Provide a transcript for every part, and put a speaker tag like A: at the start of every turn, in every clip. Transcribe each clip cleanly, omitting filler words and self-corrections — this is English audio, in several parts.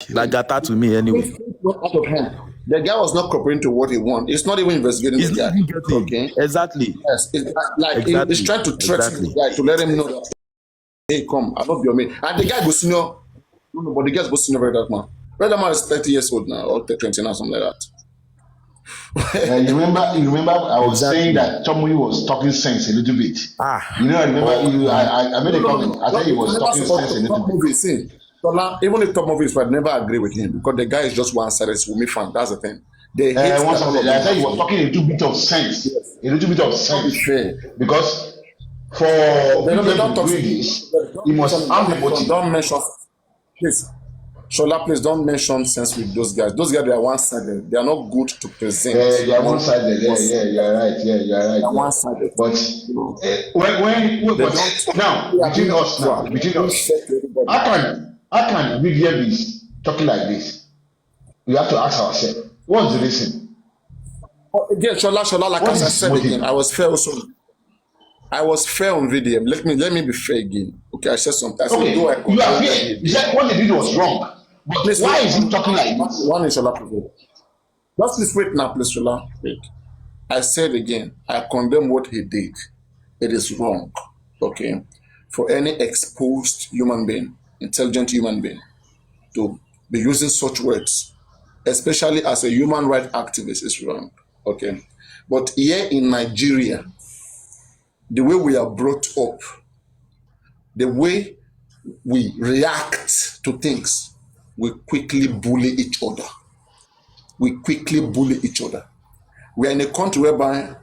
A: That got that to me anyway.
B: Out of hand. The guy was not cooperating to what he wants. It's not even investigating
A: He's
B: the guy.
A: not even getting.
B: Okay.
A: Exactly.
B: Yes. It's like
A: Exactly.
B: he's trying to threaten the guy to let him know that, hey, come, I love your mate. And the guy goes senior. No, but the guy goes senior very that man. Brother man is 30 years old now, or 20 now, something like that.
C: You remember I was saying that Tommy was talking sense a little bit. You know, I remember I made a comment. I said he was talking sense a little bit.
B: See, even if top movies, but never agree with him because the guy is just one-sided. It's Wumi fan. That's the thing. They hate
C: I said he was talking a little bit of sense. Yes. A little bit of sense. Because for
B: they don't talk
C: this, he must have the motive.
B: Don't mention, please. Shola, please don't mention sense with those guys. Those guys, they are one-sided. They are not good to present.
C: Yeah, they are one-sided. Yeah, you're right. Yeah, you're right.
B: They are one-sided.
C: But between us, how can Vivian be talking like this? We have to ask ourselves, what's the reason?
B: Again, Shola, like as I said again, I was fair also. I was fair on video. Let me be fair again. Okay, I said something.
C: Okay, you are fair. You said what the video was wrong. But please, why is he talking like this?
B: One is Shola. Just please wait now, please, Shola. Wait. I said again, I condemn what he did. It is wrong. Okay, for any exposed human being, intelligent human being, to be using such words, especially as a human rights activist, is wrong. Okay, but here in Nigeria, the way we are brought up, the way we react to things, we quickly bully each other. We quickly bully each other. We are in a country whereby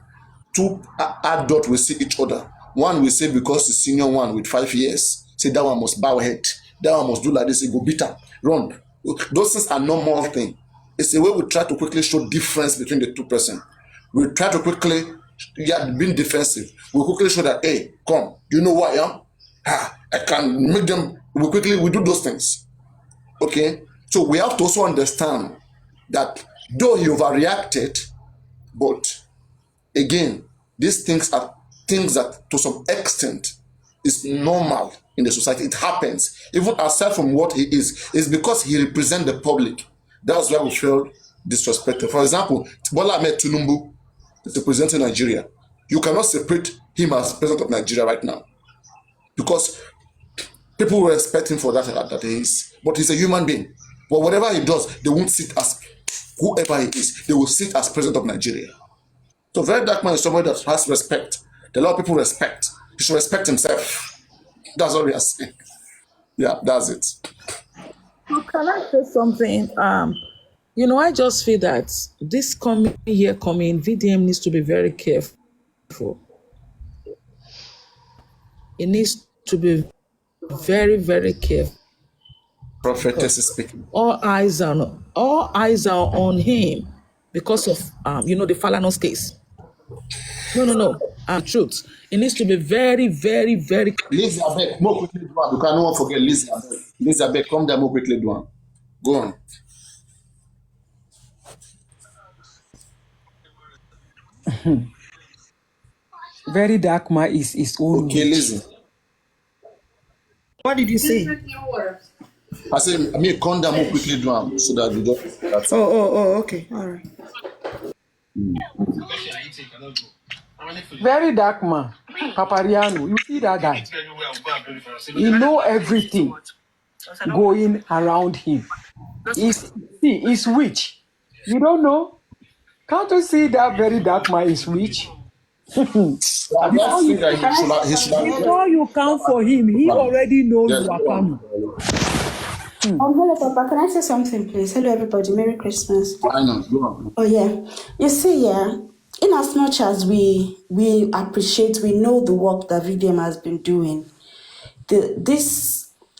B: two adults will see each other. One will say because the senior one with 5 years, say that one must bow head, that one must do like this, he go beat her, run. Those things are normal thing. It's a way we try to quickly show difference between the two persons. We try to quickly, being defensive. We quickly show that, hey, come, you know who I am? I can make them, we do those things. Okay? So we have to also understand that though he overreacted, but again, these things are things that to some extent is normal in the society. It happens. Even aside from what he is, it's because he represents the public. That's why we feel disrespected. For example, Bola Ahmed Tinubu is representing Nigeria. You cannot separate him as president of Nigeria right now because people respect him for that he is. But he's a human being. But whatever he does, they won't sit as whoever he is. They will sit as president of Nigeria. So Very Dark Man is somebody that has respect. A lot of people respect. He should respect himself. That's all we are saying. Yeah, that's it.
D: So can I say something? I just feel that this coming, VDM needs to be very careful. It needs to be very, very careful.
B: Prophetess is speaking.
D: All eyes are on him because of the Falanos case. No. Truth. It needs to be very, very, very.
B: Lizzie Abek, more quickly do one. You cannot forget Lizzie Abek. Lizzie Abek, come down more quickly do one. Go on.
E: Very Dark Man is his own.
B: Okay, Lizzie.
D: What did you say?
B: I said, come down more quickly do one so that we don't.
D: Okay, all right.
E: Very Dark Man, papariano. You see that guy? He know everything going around him. He's witch. You don't know? Can't you see that Very Dark Man is witch? Before you count for him, he already knows you are coming.
F: Hello, Papa. Can I say something, please? Hello, everybody. Merry Christmas.
B: I know. Go on.
F: Oh, yeah. You see, in as much as we appreciate, we know the work that VDM has been doing,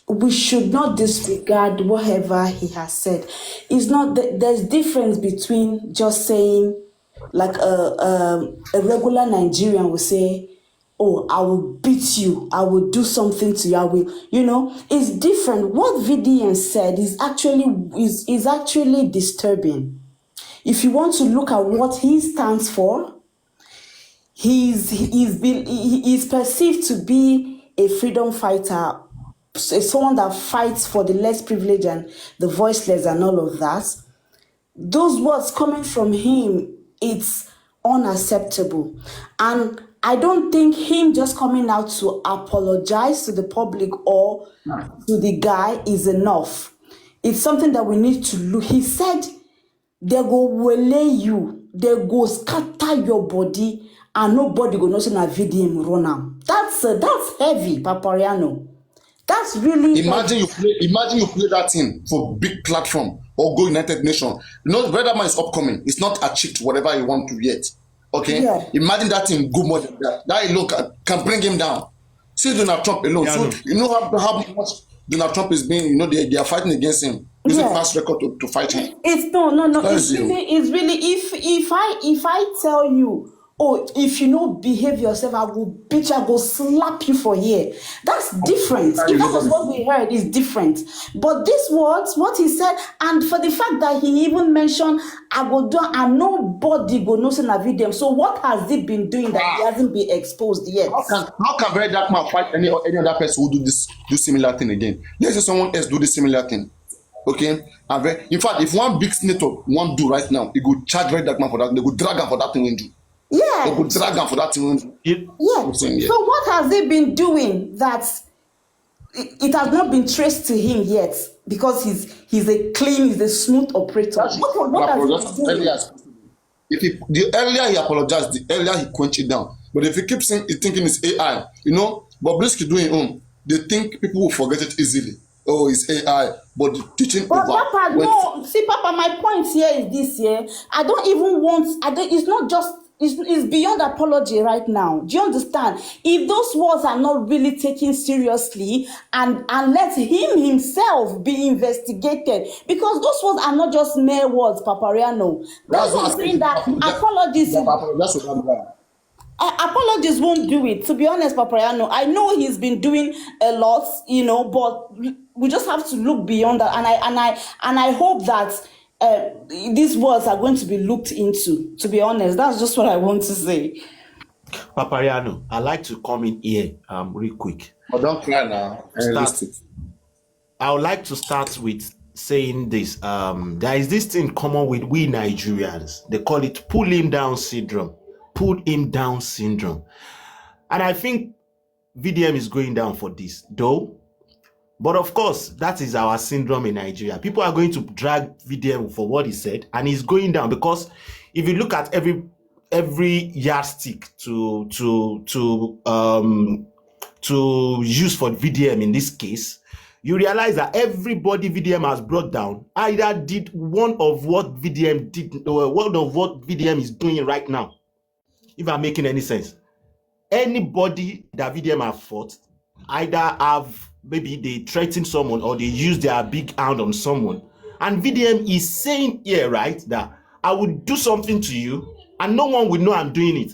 F: we should not disregard whatever he has said. It's not there's difference between just saying, like a regular Nigerian will say, oh, I will beat you, I will do something to you, I will, it's different. What VDM said is actually disturbing. If you want to look at what he stands for, he's perceived to be a freedom fighter someone that fights for the less privileged and the voiceless and all of that, those words coming from him, it's unacceptable. And I don't think him just coming out to apologize to the public or to the guy is enough. It's something that we need to look. He said, they go wele you, they go scatter your body, and nobody go know say na video him run am. That's heavy, Papariano. That's really
B: imagine you play that thing for big platform or go United Nations. You know, where that man is upcoming, it's not achieved whatever he want to yet. Okay,
F: Yeah.
B: imagine that thing go more than that. That alone can bring him down. See Donald Trump alone.
A: Yeah,
B: So
A: no.
B: you know how much Donald Trump is being. You know they are fighting against him. Using
F: Yeah.
B: past record to fight him.
F: It's no.
B: That's
F: It's really if I tell you, oh, if you know behave yourself, I will beat you, I will slap you for here. That's different. If that was what we heard, is different. But this words, what he said, and for the fact that he even mentioned I go do and nobody go know say na video. So what has he been doing that he hasn't been exposed yet?
B: How can very dark man fight any other person who do similar thing again? Let's say someone else do the similar thing. Okay, and in fact, if one big senator want do right now, he go charge very dark man for that. They go drag him for that thing.
F: Yeah.
B: They go drag him for that thing.
F: Yeah.
B: Saying, yeah.
F: So what has he been doing that it has not been traced to him yet? Because he's a smooth operator. What has he been doing?
B: The earlier he apologized, the earlier he quench it down. But if he keeps thinking it's AI, you know, Bobrisky doing it on, they think people will forget it easily. Oh, it's AI, but the teaching
F: But
B: over.
F: Papa, no. See, Papa, my point here is this year. I don't even want. It's not just. It's beyond apology right now. Do you understand? If those words are not really taken seriously and let him himself be investigated, because those words are not just mere words, Papariano. That's what I'm saying. That apologies. Apologies won't do it. To be honest, Papariano, I know he's been doing a lot, you know, but we just have to look beyond that. And I hope that these words are going to be looked into. To be honest, that's just what I want to say.
A: Papariano, I'd like to come in here real quick.
B: But don't cry now.
A: I would like to start with saying this. There is this thing common with we Nigerians. They call it pull him down syndrome. Pull him down syndrome. And I think VDM is going down for this, though. But of course, that is our syndrome in Nigeria. People are going to drag VDM for what he said, and he's going down because if you look at every yardstick to use for VDM in this case, you realize that everybody VDM has brought down either did one of what VDM did, or one of what VDM is doing right now. If I'm making any sense, anybody that VDM have fought either have maybe they threaten someone or they use their big hand on someone, and VDM is saying here, right, that I would do something to you and no one will know I'm doing it.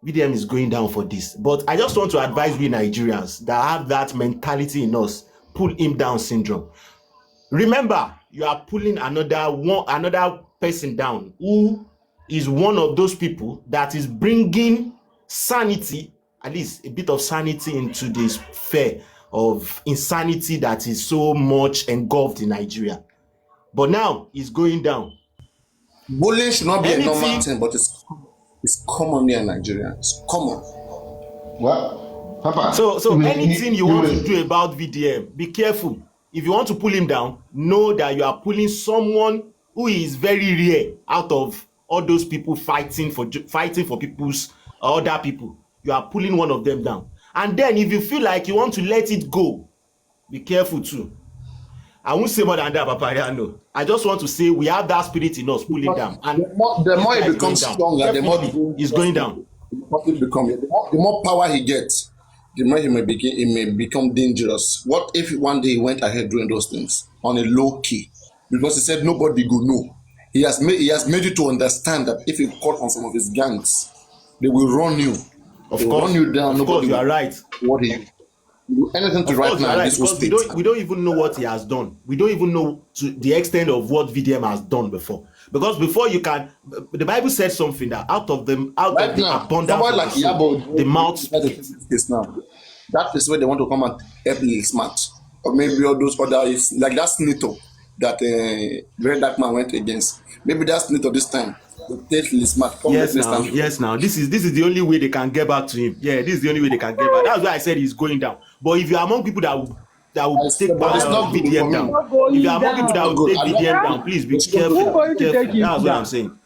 A: VDM is going down for this. But I just want to advise we Nigerians that have that mentality in us, pull him down syndrome. Remember, you are pulling another person down who is one of those people that is bringing sanity, at least a bit of sanity, into this fair of insanity that is so much engulfed in Nigeria. But now it's going down.
B: Bullying should not be a normal thing, but it's common here in Nigeria. It's common.
C: Well, Papa.
A: So anything you want to do about VDM, be careful. If you want to pull him down, know that you are pulling someone who is very rare out of all those people fighting for people's other people. You are pulling one of them down. And then if you feel like you want to let it go, be careful too. I won't say more than that, Papariano. I just want to say we have that spirit in us, pull it down. And
B: the more it becomes stronger, the more
A: it's going down.
B: The more power he gets, the more he may become dangerous. What if one day he went ahead doing those things on a low key? Because he said nobody go know. He has made you to understand that if you caught on some of his gangs, they will run you.
A: Of course, run you down. Of course, you are right.
B: What he anything to right now? Right,
A: because we don't even know what he has done. We don't even know to the extent of what VDM has done before. Because before you can, the Bible said something that out of the abundance of the mouth speaks.
B: Now. That is where they want to come and help Lil Smart, or maybe all those other, is like that senator that Very Dark Man went against. Maybe that senator this time will take Lil Smart, come let
A: Yes,
B: me
A: now,
B: stand before.
A: yes, now. This is the only way they can get back to him. Yeah, this is the only way they can get back. That's why I said he's going down. But if you're among people that will
B: I
A: take
B: said, but it's not good for
A: VDM
B: me.
A: down,
D: Not
A: if you're
D: going
A: among people
B: It's
A: that
B: not
A: will
D: down.
B: good.
A: take
B: I don't
A: VDM
B: agree.
A: down, please be
B: They shouldn't do
D: Who
A: careful.
B: that.
D: going
A: Be
D: to take
A: careful.
D: him
A: That's what I'm
D: down?
A: saying.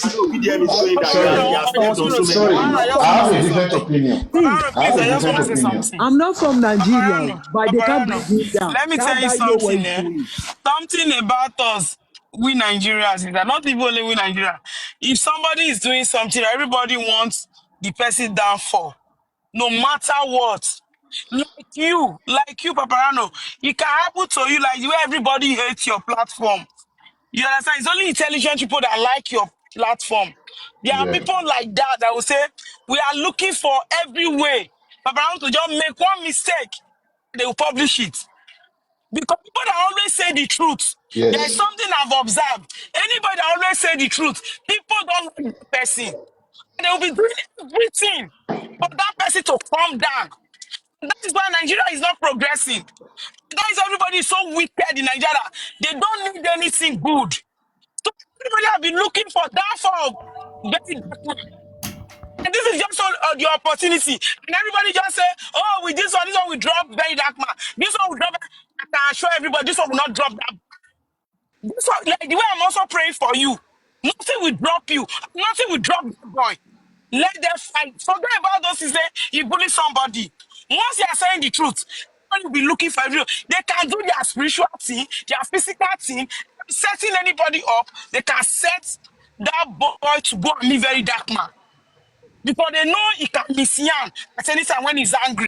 A: I know VDM is going down.
C: Sorry,
A: He has stepped on
C: sorry,
A: so many
C: sorry.
G: Papariano, I
A: toes.
G: just
C: I
G: want to
C: have
G: say
C: a different
G: something.
C: opinion.
D: See,
G: Papariano,
C: I
G: please,
C: have
G: I
C: a
G: just want to
C: different
G: say
C: opinion.
G: something.
D: I'm not from Nigeria,
G: Papariano,
D: but they can't bring
G: Papariano,
D: me down.
G: let me
D: That
G: tell you
D: guy know what
G: something,
D: he's
G: eh?
D: doing.
G: Something about us, we Nigerians, is that not even only we Nigeria. If somebody is doing something, everybody wants the person down for, no matter what. Like you, Papariano, it can happen to you like the way everybody hates your platform. You understand? It's only intelligent people that like your platform. There are
C: Yeah.
G: people like that that will say, we are looking for every way. But I want to just make one mistake, they will publish it. Because people that always say the truth, there is
C: Yes.
G: something I've observed. Anybody that always say the truth, people don't like that person. They will be doing everything for that person to calm down. That is why Nigeria is not progressing. That is why everybody is so wicked in Nigeria. They don't need anything good. So everybody have been looking for that form of very dark man. And this is just the opportunity. And everybody just say, oh, with this one will drop very dark man. This one will drop. I can assure everybody this one will not drop that. This one, like the way I'm also praying for you. Nothing will drop you. Nothing will drop that boy. Let them fight. Forget about those who say you bully somebody. Once you are saying the truth, everybody will be looking for you. They can do their spiritual thing, their physical thing, setting anybody up. They can set that boy to go and meet very dark man. Because they know he can miss Yan at any time when he's angry.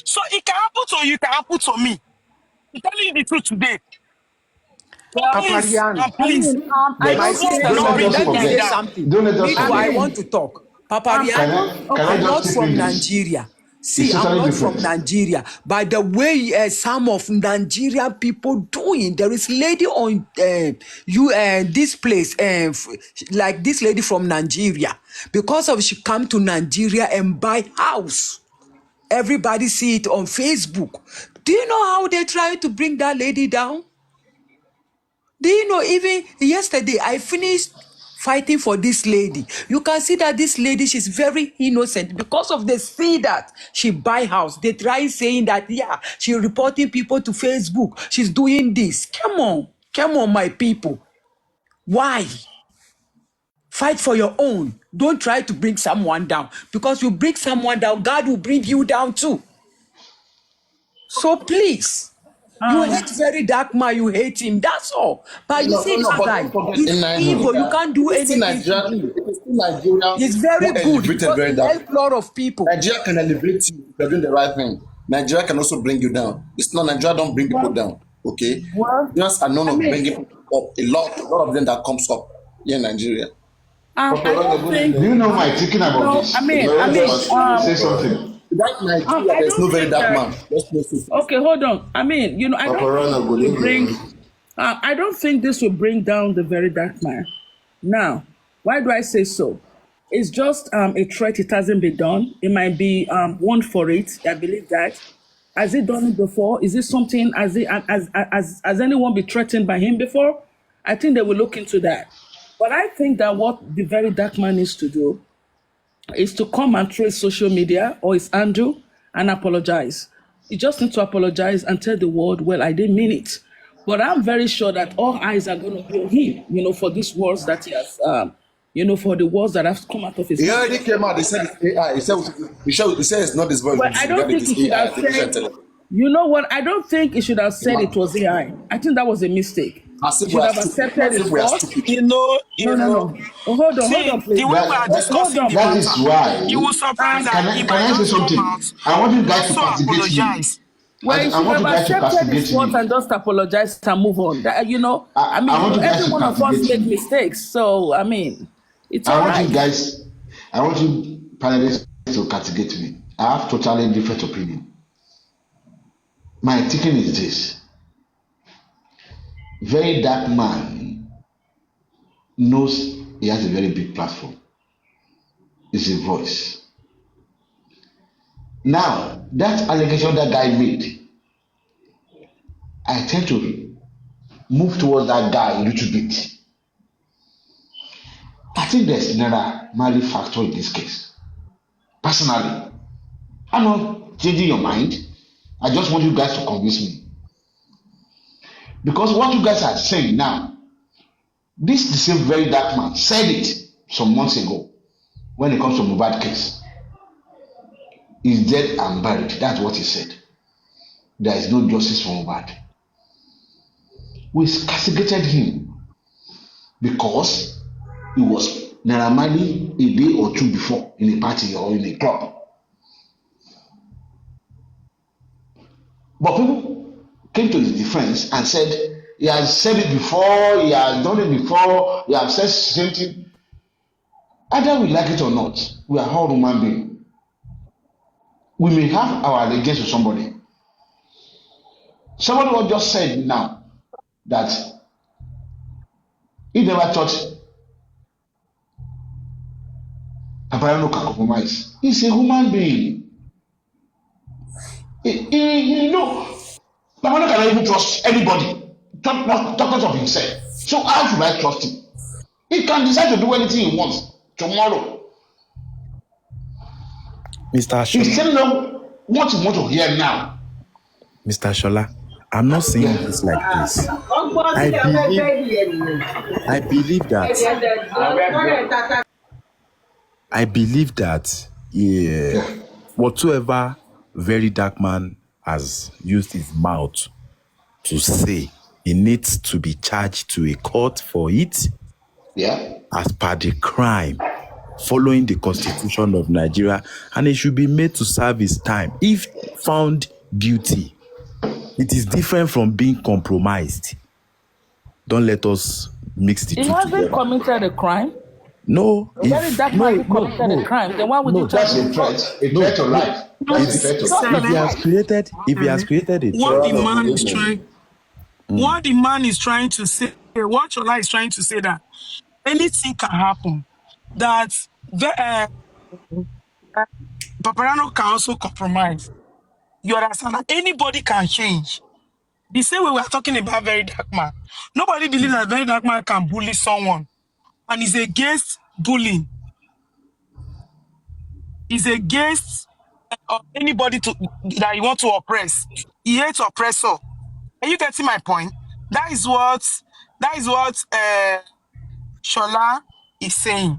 G: So it can happen to you, it can happen to me. I'm telling you the truth today. So
E: Well,
G: please,
E: Papariano,
D: I
G: please,
D: mean, I
C: But
E: my
D: don't
G: those ones
D: think
E: sister,
C: don't
G: cannot
C: let
E: sorry,
G: bring
C: us
E: let me
G: that
C: forget.
G: man
E: say
G: down.
E: something.
C: Don't let us
E: Me
D: I
E: too, I
C: forget.
E: want
D: mean,
E: to talk.
D: I
E: Papariano,
D: don't
C: Can I
E: I'm
D: okay.
E: not
C: just
E: from
C: quickly this?
E: Nigeria.
C: It's
E: See, I'm
C: totally
E: not from
C: different.
E: Nigeria. By the way, some of Nigerian people doing, there is lady on this place, like this lady from Nigeria, because of she come to Nigeria and buy house. Everybody see it on Facebook. Do you know how they try to bring that lady down? Do you know, even yesterday, I finished fighting for this lady. You can see that this lady, she's very innocent because of the see that she buy house. They try saying that, yeah, she reporting people to Facebook. She's doing this. Come on, my people. Why? Fight for your own. Don't try to bring someone down because you bring someone down, God will bring you down too. So please, you
D: Um,
E: hate very dark man, you hate him. That's all. But you see
B: No,
E: this
B: but
E: guy,
B: don't forget,
E: he's
B: in
E: evil. You
B: Nigeria,
E: can't do
B: it is still
E: anything to
B: Nigeria,
E: him.
B: it is still Nigeria
E: He's very
B: who
E: good
B: elevated
E: because
B: very
E: he
B: dark.
E: helps a lot of people.
B: Nigeria can elevate you if you're doing the right thing. Nigeria can also bring you down. It's not Nigeria don't bring people
D: well,
B: down. Okay,
D: well,
B: Nigerians are known
D: I
B: of
D: mean,
B: bringing people up. A lot of them that comes up here in Nigeria.
D: I don't
C: Do
D: think,
C: you know my thinking about
D: I
C: this? If
D: mean,
C: I want to say
D: um,
C: something.
B: Without Nigeria,
D: I
B: there's no
D: don't
B: very
D: think
B: dark
D: that.
B: man. Let's face it.
D: Okay, hold on. I mean, I don't think
H: Paparana,
D: this
H: good
D: will bring.
H: evening.
D: I don't think this will bring down the very dark man. Now, why do I say so? It's just a threat. It hasn't been done. It might be one for it. I believe that. Has he done it before? Is this something? Has anyone been threatened by him before? I think they will look into that. But I think that what the very dark man needs to do is to come and trace social media or his handle and apologize. You just need to apologize and tell the world, well, I didn't mean it. But I'm very sure that all eyes are going to be on him, for these words that he has, for the words that have come out of his
B: He
D: mouth.
B: already came out. He said it's AI. He said it's not his voice.
D: Well, I
B: Regard
D: don't
B: it
D: think he
B: is
D: should
B: AI,
D: have
B: artificial
D: said,
B: intelligence.
D: you know what? I don't think he should have said it was AI. I think that was a mistake.
B: As
D: He
B: if we
D: should
B: are
D: have
B: stupid.
D: accepted
B: As if
D: his
B: we are
D: fault.
B: stupid.
D: No, no, no. Oh, hold
G: See,
D: on,
G: the
D: please.
G: way we are
D: Hold
G: discussing
D: on,
G: the
C: That
G: matter,
C: is
G: you will
C: why.
G: surprise that he
C: Can
G: might
C: I say
G: just come
C: something?
G: out,
C: I want you guys to
G: also
C: castigate me.
G: apologize.
D: Well, you
C: I
D: should
C: want
D: have
C: you guys to
D: accepted his
C: castigate
D: fault and
C: me.
D: just apologize and move on.
C: I want you guys
D: Every
C: to
D: one of us
C: castigate
D: make
C: me.
D: mistakes. So, it's
C: I
D: all
C: want you
D: right.
C: guys, I want you panelists to castigate me. I have totally different opinion. My thinking is this: very dark man knows he has a very big platform. It's a voice. Now, that allegation that guy made, I tend to move towards that guy a little bit. I think there's another Mali factor in this case. Personally, I'm not changing your mind. I just want you guys to convince me. Because what you guys are saying now, this the same very dark man said it some months ago when it comes to MOHBAD case. He's dead and buried. That's what he said. There is no justice for MOHBAD. We castigated him because he was Naira Marley a day or two before in a party or in a club. But people came to his defense and said he has said it before, he has done it before, he has said the same thing. Either we like it or not, we are all human beings. We may have our allegiance to somebody. Somebody just said now that he never thought papariano can compromise. He's a human being. You know, papariano cannot even trust anybody. Talk of himself. So how should I trust him? He can decide to do anything he wants tomorrow.
H: Mr. Shola.
C: He's telling them what you want to hear now.
H: Mr. Shola, I'm not saying this like this. I believe that whatsoever very dark man has used his mouth to say, he needs to be charged to a court for it.
C: Yeah.
H: As per the crime, following the Constitution of Nigeria, and it should be made to serve his time if found guilty. It is different from being compromised. Don't let us mix the two together.
D: He hasn't committed a crime.
H: No.
D: A very dark man committed a crime. Then why would you
C: That's a threat. A threat to life. That's a threat to life.
H: If he has created a
G: what the man is trying, what the man is trying to say, what Shola is trying to say, that anything can happen. That papariano can also compromise. You understand that anybody can change. The same way we are talking about very dark man. Nobody believes that very dark man can bully someone, and is against bullying. Is against anybody that you want to oppress. He hates oppressor. Are you getting my point? That is what Shola is saying.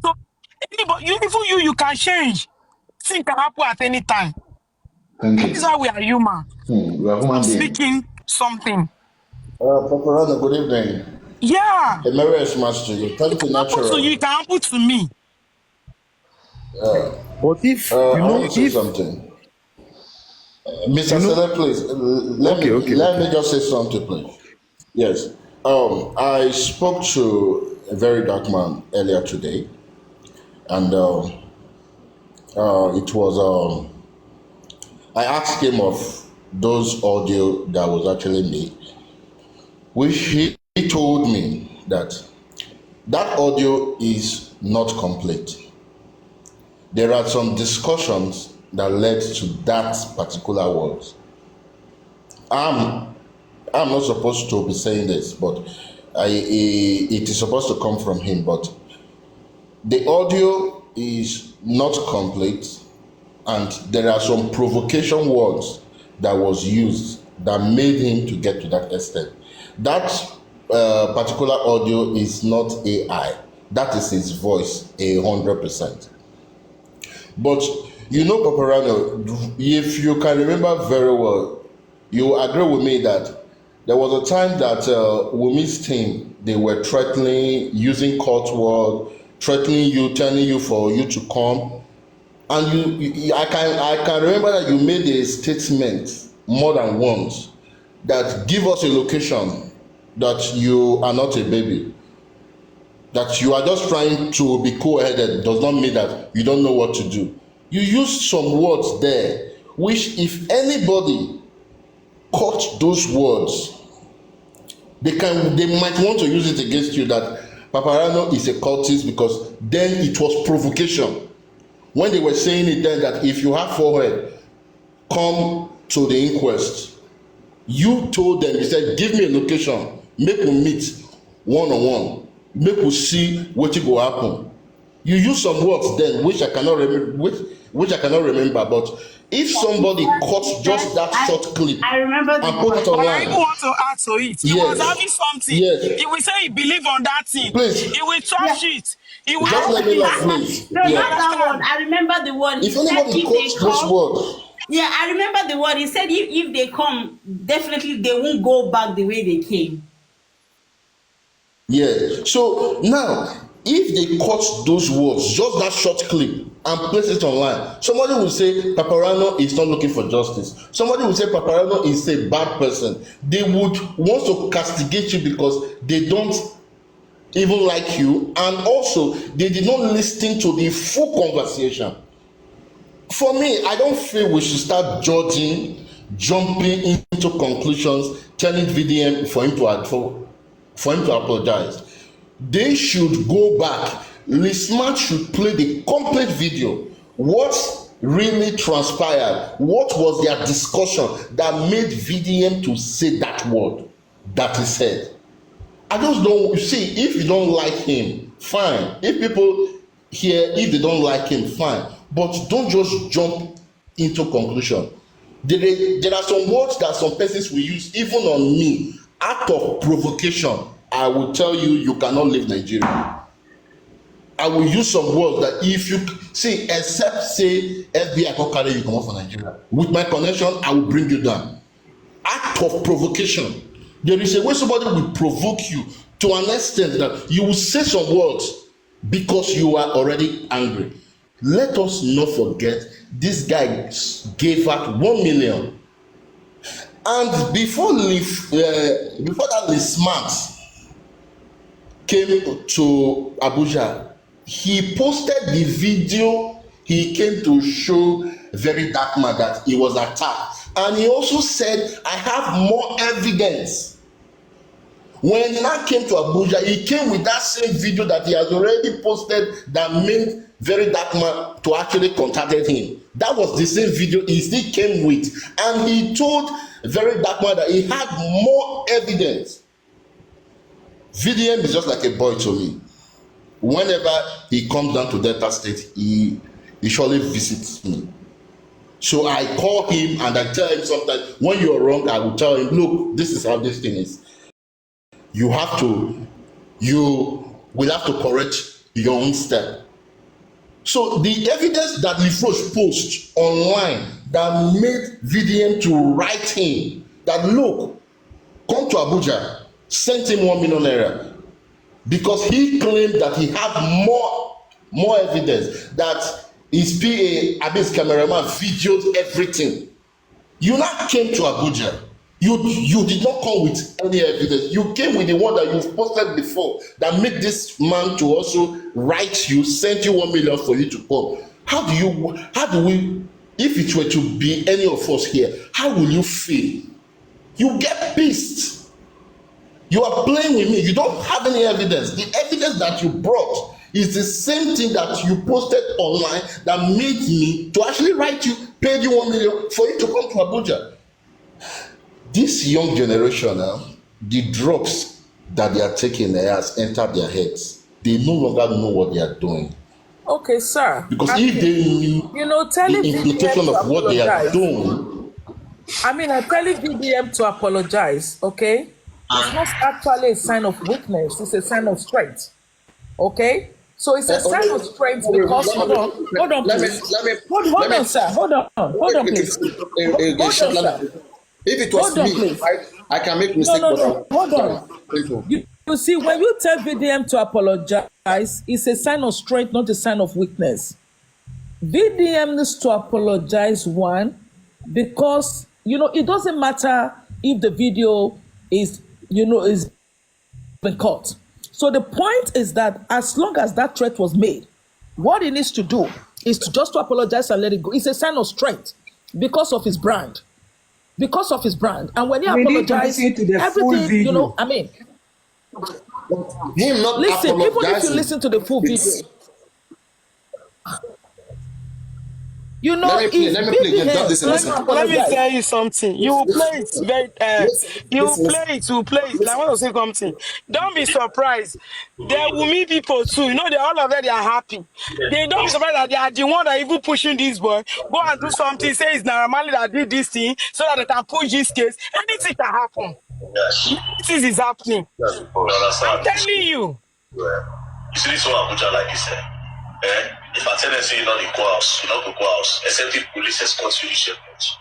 G: So anybody, even you can change. Things can happen at any time.
C: Thank you.
G: This is how we are human.
C: We are human beings.
G: Speaking something.
B: Paparano, good evening.
G: Yeah.
B: A Merry Christmas to you. Thank you, natural.
G: So you can happen to me.
H: But if
B: I want to say something. Mr. Sele, please, let me just say something, please. Yes. I spoke to a very dark man earlier today, and it was I asked him of those audio that was actually made, which he told me that audio is not complete. There are some discussions that led to that particular words. I'm not supposed to be saying this, but it is supposed to come from him. But the audio is not complete, and there are some provocation words that was used that made him to get to that extent. That particular audio is not AI. That is his voice, 100%. But you know, Paparano, if you can remember very well, you agree with me that there was a time that Wumi's team, they were threatening, using court word, threatening you, telling you for you to come. And I can remember that you made a statement more than once that give us a location, that you are not a baby, that you are just trying to be cool-headed does not mean that you don't know what to do. You used some words there, which if anybody caught those words, they might want to use it against you, that Paparano is a cultist, because then it was provocation. when they were saying it then that if you have forehead, come to the inquest. You told them, you said, give me a location, make we meet one-on-one, make we see what will happen. You use some words then which I cannot remember, which I cannot remember. But if somebody cuts just that short clip
F: I remember
B: and put it
G: But I
B: online,
G: even want to add to it. He was having something.
B: yes,
G: He will say he believe on that thing.
B: please,
G: He will touch it. He will
B: just let me know, please.
F: No,
B: Yeah.
F: not that one. I remember the one. He
B: If
F: said
B: anybody
F: if they
B: cuts those
F: come.
B: words,
F: Yeah, I remember the one. He said if they come, definitely they won't go back the way they came.
B: yeah. So now, if they cut those words, just that short clip, and place it online, somebody will say Papariano is not looking for justice. Somebody will say Papariano is a bad person. They would want to castigate you because they don't even like you, and also they did not listen to the full conversation. For me, I don't feel we should start judging, jumping into conclusions, telling VDM for him to apologize. They should go back. Lismart should play the complete video. What really transpired? What was their discussion that made VDM to say that word that he said? I just don't see. If you don't like him, fine. If people here, if they don't like him, fine. But don't just jump into conclusion. There are some words that some persons will use, even on me, out of provocation. I will tell you, you cannot leave Nigeria. I will use some words that if you see, except say FBI can carry you come out from Nigeria. With my connection, I will bring you down. Act of provocation. There is a way somebody will provoke you to an extent that you will say some words because you are already angry. Let us not forget this guy gave out 1 million, and before that Lismart came to Abuja, he posted the video. He came to show very dark man that he was attacked, and he also said, I have more evidence. When he now came to Abuja, he came with that same video that he has already posted that made very dark man to actually contacted him. That was the same video he still came with, and he told very dark man that he had more evidence. VDM is just like a boy to me. Whenever he comes down to Delta State, he surely visits me. So I call him and I tell him sometimes, when you're wrong, I will tell him, look, this is how this thing is. You will have to correct your own step. So the evidence that Lifrosh posts online that made VDM to write him that, look, come to Abuja, sent him 1 million naira because he claimed that he had more evidence that his PA, Abis cameraman, videoed everything. You now came to Abuja. You did not come with any evidence. You came with the one that you've posted before that made this man to also write you, send you 1 million for you to come. How do we, if it were to be any of us here, how will you feel? You get pissed. You are playing with me. You don't have any evidence. The evidence that you brought is the same thing that you posted online that made me to actually write you, paid you 1 million for you to come to Abuja. This young generation now, the drugs that they are taking has entered their heads. They no longer know what they are doing.
D: Okay, sir.
B: Because if they knew
D: telling
B: the implication
D: VDM
B: of what they are doing.
D: I'm telling VDM to apologize, okay? It's not actually a sign of weakness, it's a sign of strength. Okay? So it's a sign of strength because hold on, please. Hold on, sir. Hold on, please.
B: If it was me, I can make mistake.
D: No. Hold on. You see, when you tell VDM to apologize, it's a sign of strength, not a sign of weakness. VDM needs to apologize, one, because, it doesn't matter if the video is been caught. So the point is that as long as that threat was made, what he needs to do is to just to apologize and let it go. It's a sign of strength because of his brand. Because of his brand. And when he apologizes, everything,
E: him not
D: listen, even if you listen to the full video.
I: You know, if
B: Let me play again. Just
I: BBM,
B: listen,
I: let
B: listen.
I: me
G: Let me
I: apologize.
G: tell you something. You
B: Listen,
G: will play it
B: listen,
G: very
B: listen, listen,
G: you will play it. Like I
B: listen.
G: want to say something. Don't be surprised. There will meet people too. You know, they all of them they are happy. They don't be surprised that they are the one that even pushing this boy. Go and do something. Say it's Naira Marley that did this thing so that they can push this case. Anything can happen. Many things is happening. I'm telling you.
J: Yeah. You see this one Abuja like this, eh? If I tell them say you not go house, you not go house, except if police escort you, you share much.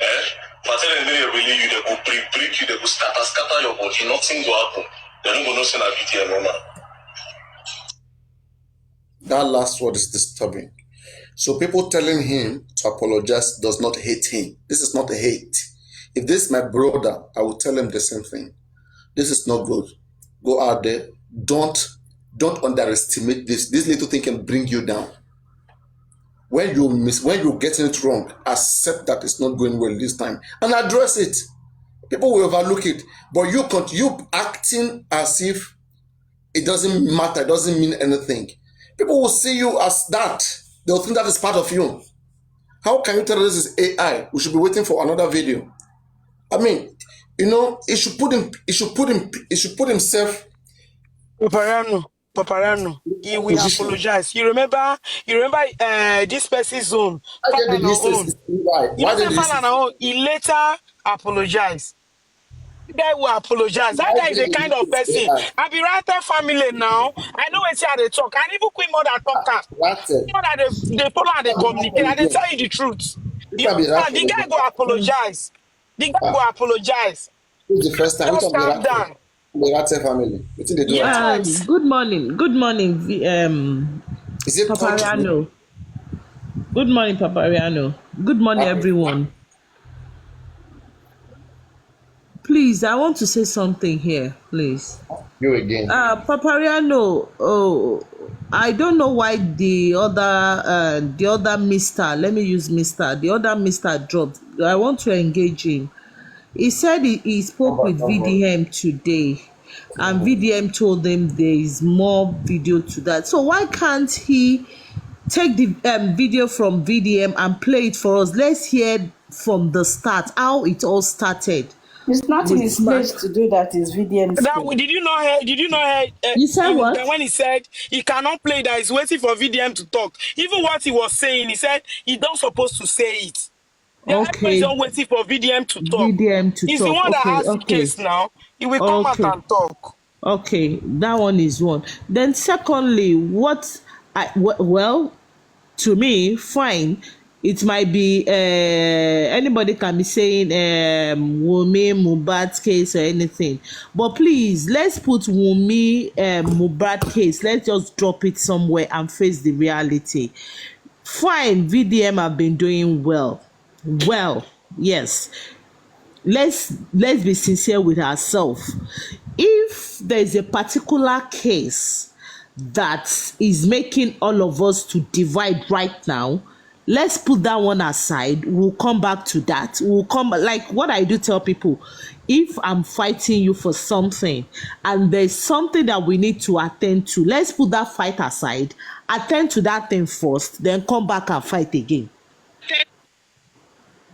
J: If I tell them they really you, they go break you, they go scatter your body, nothing will happen. They don't go no send a VTM no man.
B: That last word is disturbing. So people telling him to apologize does not hate him. This is not a hate. If this is my brother, I will tell him the same thing. This is not good. Go out there. Don't underestimate this. This little thing can bring you down. When you're getting it wrong, accept that it's not going well this time and address it. People will overlook it, but you acting as if it doesn't matter, it doesn't mean anything. People will see you as that. They'll think that is part of you. How can you tell this is AI? We should be waiting for another video. I mean, you know, it should put himself
G: Papariano, he will
B: position.
G: apologize. You remember this person's own,
B: Why did he
G: Falana
B: say
G: own.
B: why?
G: You know,
B: Why
G: say
B: did he say
G: Falana own, he later apologized. That guy will apologize. That
B: why
G: guy is
B: did
G: the
B: he
G: kind of
B: say
G: person.
B: AI?
G: I be writer family now. I know it's how they talk. I even quit more than talker.
B: That's it.
G: More that they follow and they communicate and they tell you the truth.
B: Which
G: You
B: one be that
G: understand?
B: for
G: The guy
B: again?
G: go apologize. The guy go apologize.
B: This is the first time. Which
G: Just
B: one be
G: calm
B: that for?
G: down.
B: The Rate family. What did they do right?
G: Yes.
I: Good morning. Good morning,
B: Is it country?
I: Papariano. Good morning, Papariano. Good morning, everyone. Please, I want to say something here, please.
B: You again.
I: Papariano, oh, I don't know why the other Mister, let me use Mister, the other Mister dropped. I want to engage him. He said he spoke with VDM today, and VDM told him there is more video to that. So why can't he take the video from VDM and play it for us? Let's hear from the start how it all started.
F: It's not in
I: With
F: his
I: Smart.
F: place to do that. Is VDM
G: That
F: screen.
G: did you not hear? Did you not hear
I: You said what?
G: when he said he cannot play that he's waiting for VDM to talk? Even what he was saying, he said he don't supposed to say it. Everybody's
I: Okay,
G: not waiting for VDM to talk.
I: VDM to
G: He's the
I: talk.
G: one that
I: Okay,
G: has the
I: okay,
G: case now. He will come out
I: okay.
G: and talk.
I: Okay, that one is one. Then secondly, well, to me, fine. It might be anybody can be saying Wunmi Mohbad case or anything, but please let's put Wunmi Mohbad case. Let's just drop it somewhere and face the reality. Fine, VDM have been doing well. Yes, let's be sincere with ourselves. If there's a particular case that is making all of us to divide right now, let's put that one aside. We'll come back to that. We'll come, like what I do tell people, if I'm fighting you for something and there's something that we need to attend to, let's put that fight aside, attend to that thing first, then come back and fight again.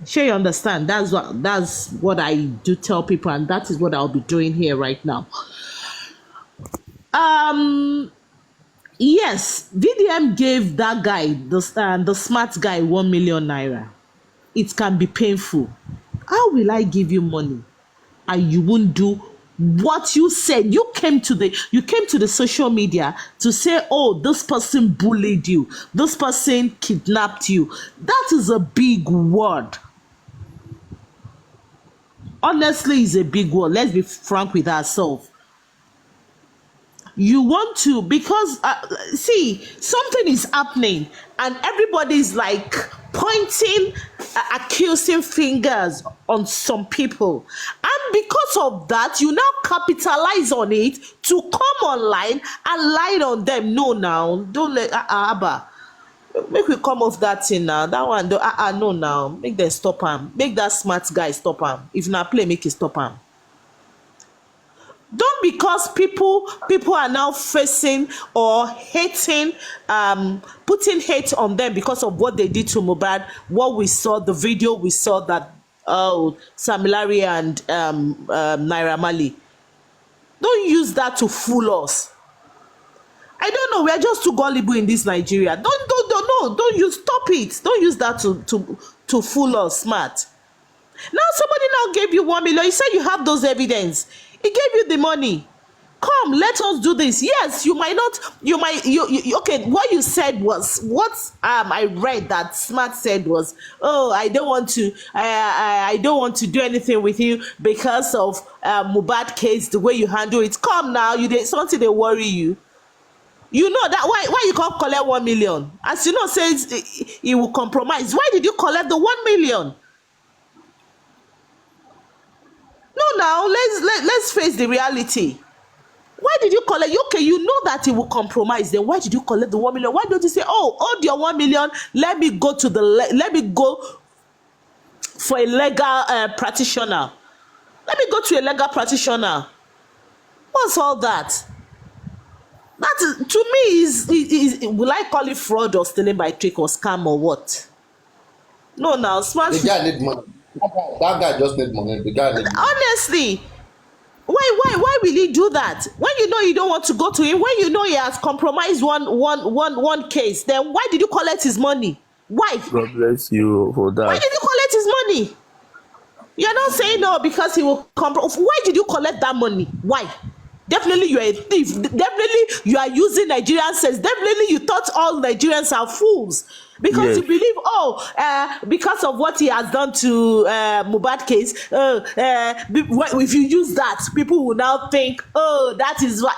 I: Sure, you understand. That's what I do tell people, and that is what I'll be doing here right now. Yes, VDM gave that guy, the smart guy, 1 million naira. It can be painful. How will I give you money and you won't do what you said? You came to the social media to say, oh, this person bullied you, this person kidnapped you. That is a big word. Honestly, it's a big word. Let's be frank with ourselves. You want to, because see, something is happening and everybody's like pointing accusing fingers on some people, and because of that you now capitalize on it to come online and lie on them. No, now don't let Abba, make we come off that thing now. That one no, now make them stop him. Make that smart guy stop him. If na play, make it stop him. Don't, because people are now facing or hating, putting hate on them because of what they did to Mohbad. What we saw, the video we saw that Sam Larry and Naira Marley. Don't use that to fool us. I don't know. We are just too gullible in this Nigeria. Don't use. Stop it. Don't use that to fool us. Smart. Now somebody now gave you 1 million. You said you have those evidence. He gave you the money. Come, let us do this. Yes, you might not. You okay. What you said was what I read that Smart said was, oh, I don't want to. I don't want to do anything with you because of Mohbad case. The way you handle it. Come now, something they worry you. You know that why you can't collect 1 million? As you know, says he will compromise. Why did you collect the 1 million? No, now let's face the reality. Why did you collect? Okay, you know that he will compromise. Then why did you collect the 1 million? Why don't you say, oh, hold your 1 million? Let me go for a legal practitioner. Let me go to a legal practitioner. What's all that? That is, to me, is will I call it fraud or stealing by trick or scam or what? No, now Smart.
B: The guy need money. That guy just need money. The guy need money.
I: Honestly, why will he do that? When you know you don't want to go to him, when you know he has compromised one case, then why did you collect his money? Why?
K: God bless you for that.
I: Why did you collect his money? You're not saying no because he will compromise. Why did you collect that money? Why? Definitely you are a thief. Definitely you are using Nigerian sense. Definitely you thought all Nigerians are fools because you believe, because of what he has done to Mohbad case. If you use that, people will now think, oh, that is why.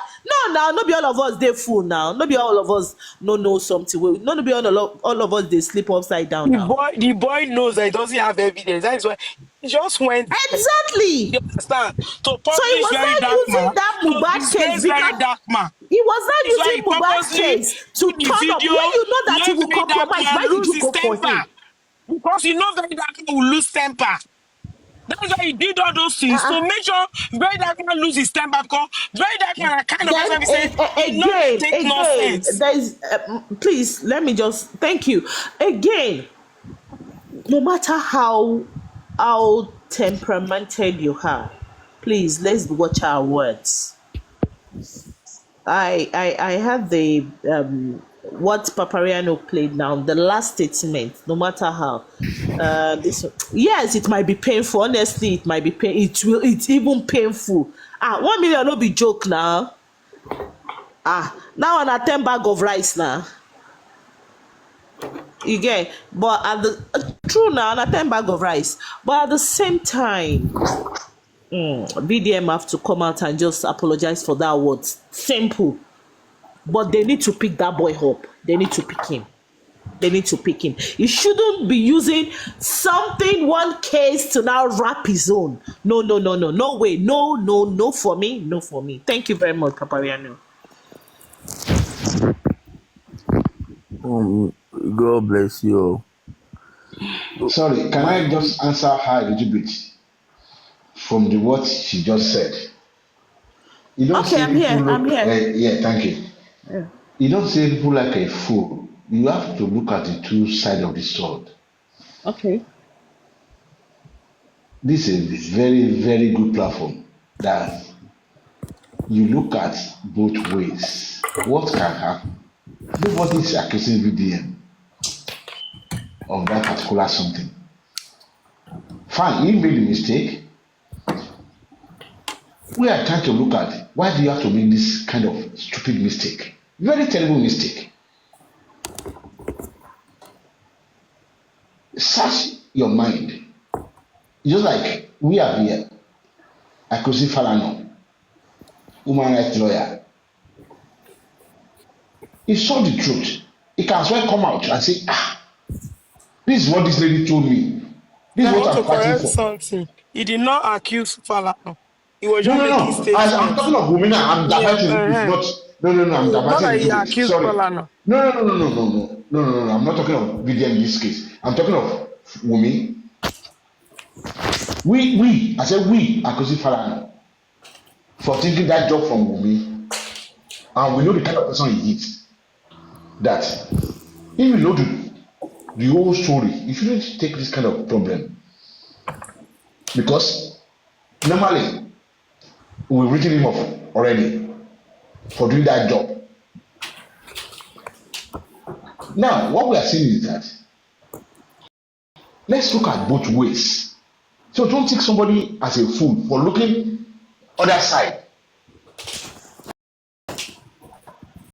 I: No, not be all of us they fool now. Not be all of us no know something. Not be all of us they sleep upside down now.
G: The boy knows that he doesn't have evidence. That is why he just went.
I: Exactly.
G: You understand? To publish
I: So he was not using that Mohbad case because he was not using Mohbad case to turn up. When you know that he will compromise, why did you go for him?
G: Because you know very dark man will lose temper. That's why he did all those things to make sure very dark man lose his temper. Because very dark man kind of person say take nonsense.
I: There is please let me just thank you again. No matter how temperamented you are, please let's watch our words. I have the what Papariano played now, the last statement, no matter how yes, it might be painful. Honestly, it might be it's even painful. 1 million no be joke now. Now on a 10 bag of rice now. You get, but at the true now on a 10 bag of rice. But at the same time, BDM have to come out and just apologize for that word. Simple. But they need to pick that boy up. They need to pick him. You shouldn't be using one case to now wrap his own. No way. No for me. Thank you very much, Papariano.
K: God bless you.
C: Sorry, can I just answer her a little bit from the what she just said? You don't
I: okay, I'm here.
C: Yeah, thank you.
I: Yeah.
C: You don't say people like a fool. You have to look at the two sides of the sword.
I: Okay.
C: This is a very, very good platform that you look at both ways. What can happen? Nobody is accusing VDM of that particular something. Fine, he made a mistake. We are trying to look at why do you have to make this kind of stupid mistake? Very terrible mistake. Search your mind. Just like we are here, Akosi Falana, human rights lawyer. He saw the truth. He can as well come out and say, this is what this lady told me. This is what I'm fighting for.
G: Something. He did not accuse Falana. He was just making statements.
C: I'm talking of women. I'm diverting. I'm diverting. Sorry. No. I'm not talking of VDM in this case. I'm talking of women. I said we, Akosi Falana. for taking that job from Wumi, and we know the kind of person he is, that if you know the whole story, you shouldn't take this kind of problem, because normally we've written him off already for doing that job. Now, what we are saying is that let's look at both ways. So don't take somebody as a fool for looking other side.